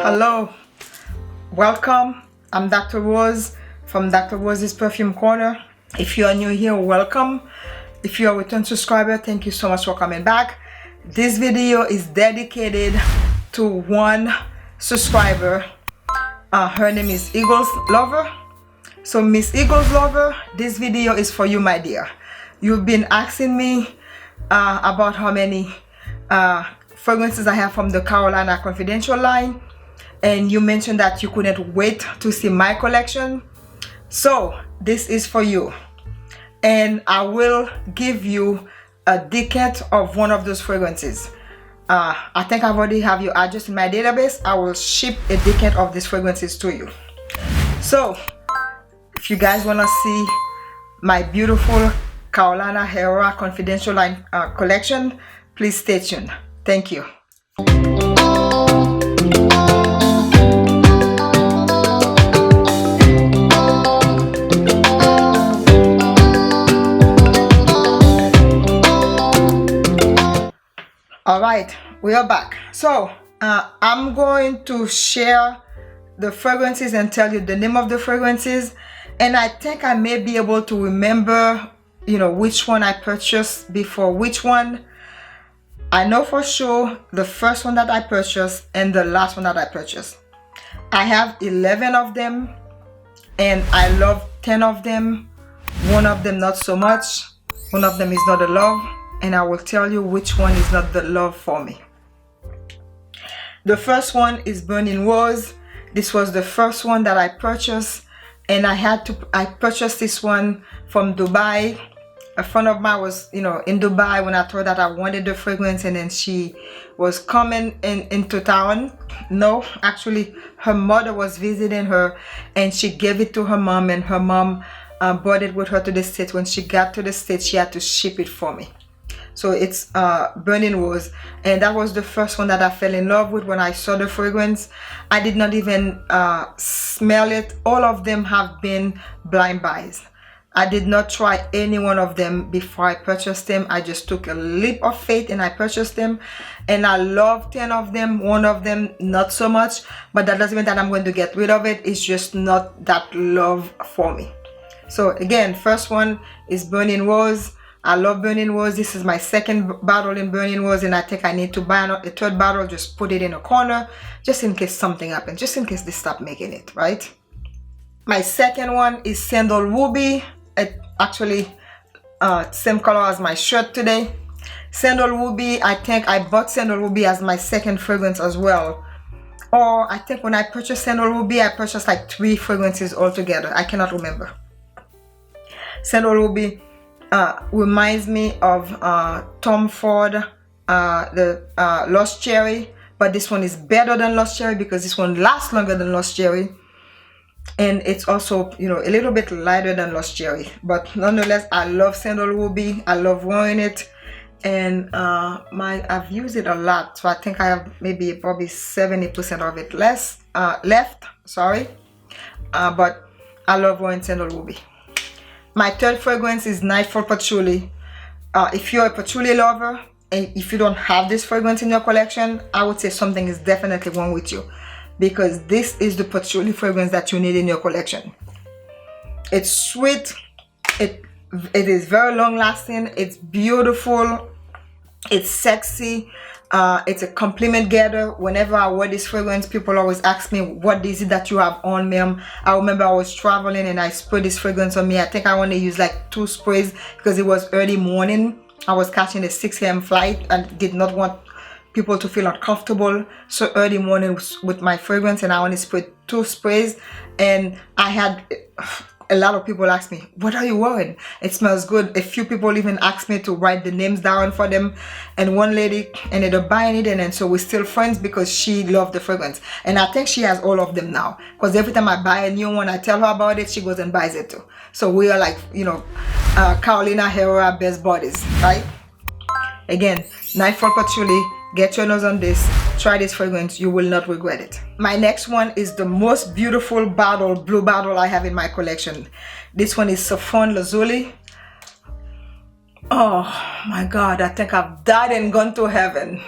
Hello, welcome. I'm Dr. Rose from Dr. Rose's Perfume Corner. If you are new here, welcome. If you are a return subscriber, thank you so much for coming back. This video is dedicated to one subscriber. Her name is Eagles Lover. So Miss Eagles Lover, this video is for you, my dear. You've been asking me about how many fragrances I have from the Carolina Confidential line, and you mentioned that you couldn't wait to see my collection. So this is for you, and I will give you a decant of one of those fragrances. I think I already have your address in my database. I will ship a decant of these fragrances to you. So if you guys want to see my beautiful Carolina Herrera Confidential line collection, please stay tuned. Thank you. All right, we are back. So I'm going to share the fragrances and tell you the name of the fragrances, and I think I may be able to remember, which one I purchased before which one. I know for sure the first one that I purchased and the last one that I purchased. I have 11 of them, and I love 10 of them. One of them not so much. One of them is not a love, and I will tell you which one is not the love for me. The first one is Burning Rose. This was the first one that I purchased, and I purchased this one from Dubai. A friend of mine was, in Dubai when I told her that I wanted the fragrance, and then she was coming into town. No, actually, her mother was visiting her, and she gave it to her mom, and her mom brought it with her to the States. When she got to the States, she had to ship it for me. So it's Burning Rose, and that was the first one that I fell in love with when I saw the fragrance. I did not even smell it. All of them have been blind buys. I did not try any one of them before I purchased them. I just took a leap of faith and I purchased them, and I love 10 of them. One of them not so much, but that doesn't mean that I'm going to get rid of it. It's just not that love for me. So again, first one is Burning Rose. I love Burning Rose. This is my second bottle in Burning Rose, and I think I need to buy a third bottle, just put it in a corner just in case something happens, just in case they stop making it, right? My second one is Sandal Ruby. It actually same color as my shirt today. Sandal Ruby, I think I bought Sandal Ruby as my second fragrance as well. Or I think when I purchased Sandal Ruby, I purchased like 3 fragrances altogether. I cannot remember. Sandal Ruby reminds me of Tom Ford, the Lost Cherry, but this one is better than Lost Cherry because this one lasts longer than Lost Cherry, and it's also a little bit lighter than Lost Cherry. But nonetheless, I love Sandal Ruby. I love wearing it, and I've used it a lot, so I think I have probably 70% of it left. Sorry, but I love wearing Sandal Ruby. My third fragrance is Nightfall Patchouli. If you're a patchouli lover, and if you don't have this fragrance in your collection, I would say something is definitely wrong with you, because this is the patchouli fragrance that you need in your collection. It's sweet, it is very long lasting, it's beautiful, it's sexy, it's a compliment getter. Whenever I wear this fragrance, people always ask me, what is it that you have on, ma'am? I remember I was traveling and I sprayed this fragrance on me. I think I only used like 2 sprays because it was early morning. I was catching a 6 a.m. flight and did not want people to feel uncomfortable so early morning with my fragrance, and I only sprayed 2 sprays, and I had a lot of people ask me, what are you wearing? It smells good. A few people even asked me to write the names down for them, and one lady ended up buying it, and so we're still friends because she loved the fragrance, and I think she has all of them now, because every time I buy a new one, I tell her about it, she goes and buys it too. So we are like, Carolina Herrera best buddies, right? Again, Nightfall Patchouli. Get your nose on this. Try this fragrance. You will not regret it. My next one is the most beautiful blue bottle I have in my collection. This one is Saffron Lazuli. Oh my God, I think I've died and gone to heaven.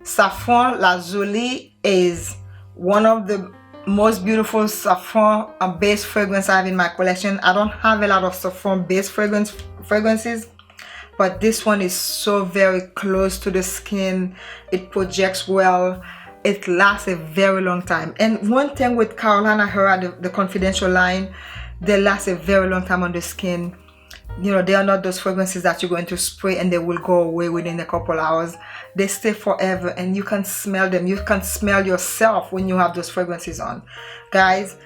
Saffron Lazuli is one of the most beautiful saffron based fragrance I have in my collection. I don't have a lot of saffron based fragrances, but this one is so very close to the skin. It projects well. It lasts a very long time. And one thing with Carolina Herrera, the confidential line, they last a very long time on the skin. You know, they are not those fragrances that you're going to spray and they will go away within a couple hours. They stay forever and you can smell them. You can smell yourself when you have those fragrances on. Guys,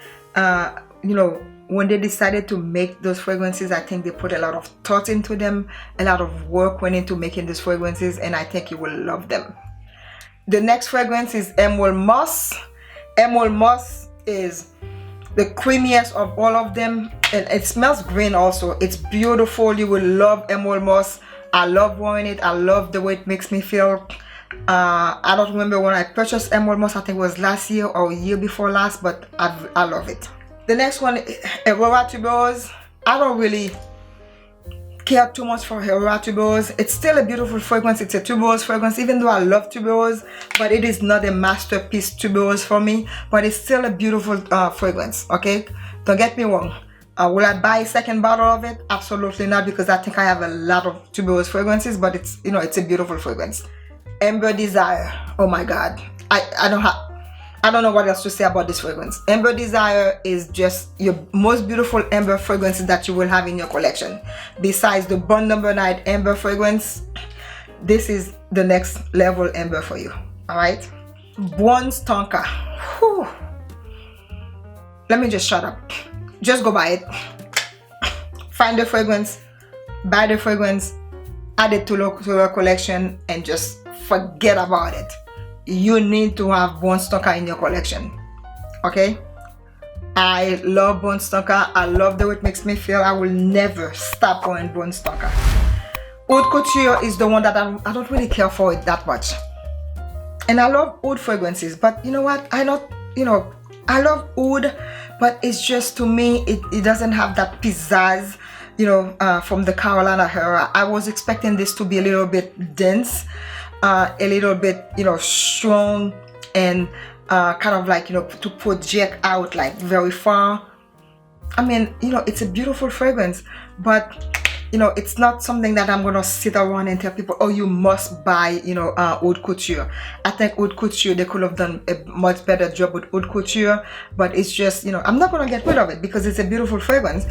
you know, when they decided to make those fragrances, I think they put a lot of thought into them. A lot of work went into making these fragrances, and I think you will love them. The next fragrance is Emerald Moss. Emerald Moss is the creamiest of all of them, and it smells green also. It's beautiful. You will love Emerald Moss. I love wearing it. I love the way it makes me feel. I don't remember when I purchased Emerald Moss. I think it was last year or a year before last, but I love it. The next one, Herrera Tuberose. I don't really care too much for Herrera Tuberose. It's still a beautiful fragrance. It's a tuberose fragrance, even though I love tuberose, but it is not a masterpiece tuberose for me, but it's still a beautiful fragrance. Okay, don't get me wrong. Will I buy a second bottle of it? Absolutely not, because I think I have a lot of tuberose fragrances, but it's, you know, it's a beautiful fragrance. Amber Desire. Oh my god, I don't know what else to say about this fragrance. Amber Desire is just your most beautiful amber fragrance that you will have in your collection. Besides the Bon Number 9 amber fragrance, this is the next level amber for you. Alright? Bronze Tonka. Whew. Let me just shut up. Just go buy it. Find the fragrance, buy the fragrance, add it to your collection, and just forget about it. You need to have Bronze Tonka in your collection. Okay? I love Bronze Tonka. I love the way it makes me feel. I will never stop wearing Bronze Tonka. 𝐒𝐿 is the one that I don't really care for it that much. And I love oud fragrances, but you know what? I love oud, but it's just, to me, it doesn't have that pizzazz, you know, from the Carolina Herrera. I was expecting this to be a little bit dense, a little bit, you know, strong, and kind of like, you know, to project out like very far. I mean, you know, it's a beautiful fragrance, but you know, it's not something that I'm gonna sit around and tell people, oh, you must buy, you know, 𝐒𝐿𝐿. I think 𝐒𝐿𝐿, they could have done a much better job with 𝐒𝐿𝐿, but it's just, you know, I'm not gonna get rid of it because it's a beautiful fragrance.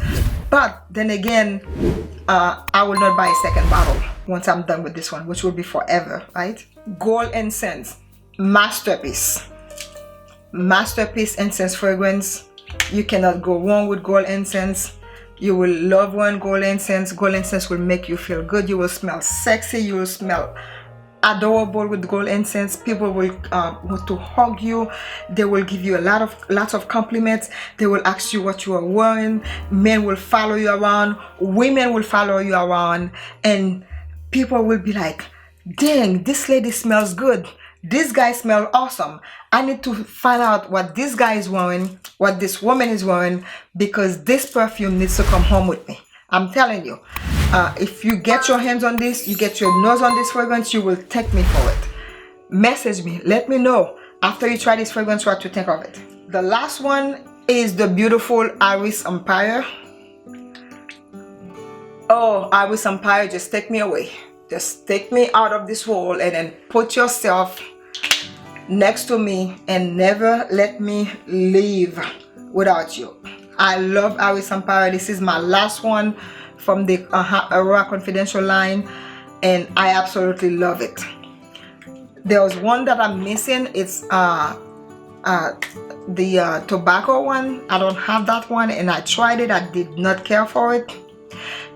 But then again, I will not buy a second bottle once I'm done with this one, which will be forever, right? Gold Incense, masterpiece incense fragrance. You cannot go wrong with gold incense. You will love wearing gold incense. Gold incense will make you feel good. You will smell sexy. You will smell adorable with gold incense. People will want to hug you. They will give you lots of compliments. They will ask you what you are wearing. Men will follow you around. Women will follow you around, and people will be like, dang, this lady smells good. This guy smells awesome. I need to find out what this guy is wearing, what this woman is wearing, because this perfume needs to come home with me. I'm telling you, if you get your hands on this, you get your nose on this fragrance, you will thank me for it. Message me, let me know after you try this fragrance what you think of it. The last one is the beautiful Iris Empire. Oh, Iris Empire, just take me away. Just take me out of this world and then put yourself next to me and never let me leave without you. I love Iris Empire. This is my last one from the Herrera Confidential line, and I absolutely love it. There was one that I'm missing. It's the tobacco one. I don't have that one, and I tried it. I did not care for it.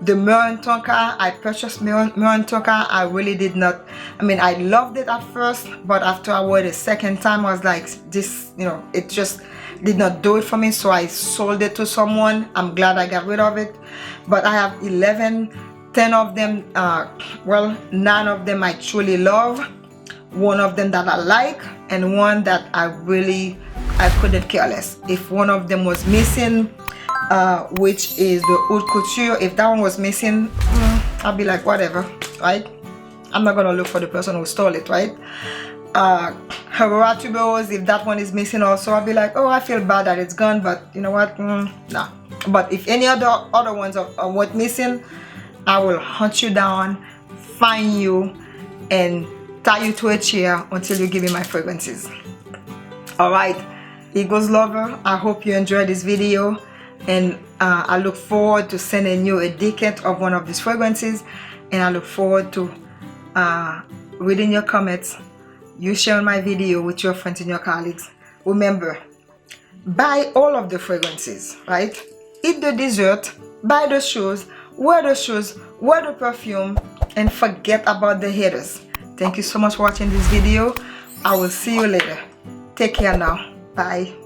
The Murren Tonka, I purchased Murren Tonka. I really did not, I mean, I loved it at first, but after I wore it a second time, I was like, this, you know, it just did not do it for me, so I sold it to someone. I'm glad I got rid of it. But I have 10 of them, well, 9 of them I truly love, 1 of them that I like, and 1 that I couldn't care less. If one of them was missing, which is the 𝐒𝐿𝐿, if that one was missing, I'll be like, whatever, right? I'm not gonna look for the person who stole it, right? Herrera tuberose, if that one is missing also, I'll be like, oh, I feel bad that it's gone, but you know what, nah. But if any other ones are what missing, I will hunt you down, find you, and tie you to a chair until you give me my fragrances. Alright, Eagles lover, I hope you enjoyed this video, and I look forward to sending you a decant of one of these fragrances, and I look forward to reading your comments, you sharing my video with your friends and your colleagues. Remember, buy all of the fragrances, right? Eat the dessert, buy the shoes, wear the perfume, and forget about the haters. Thank you so much for watching this video. I will see you later. Take care now. Bye.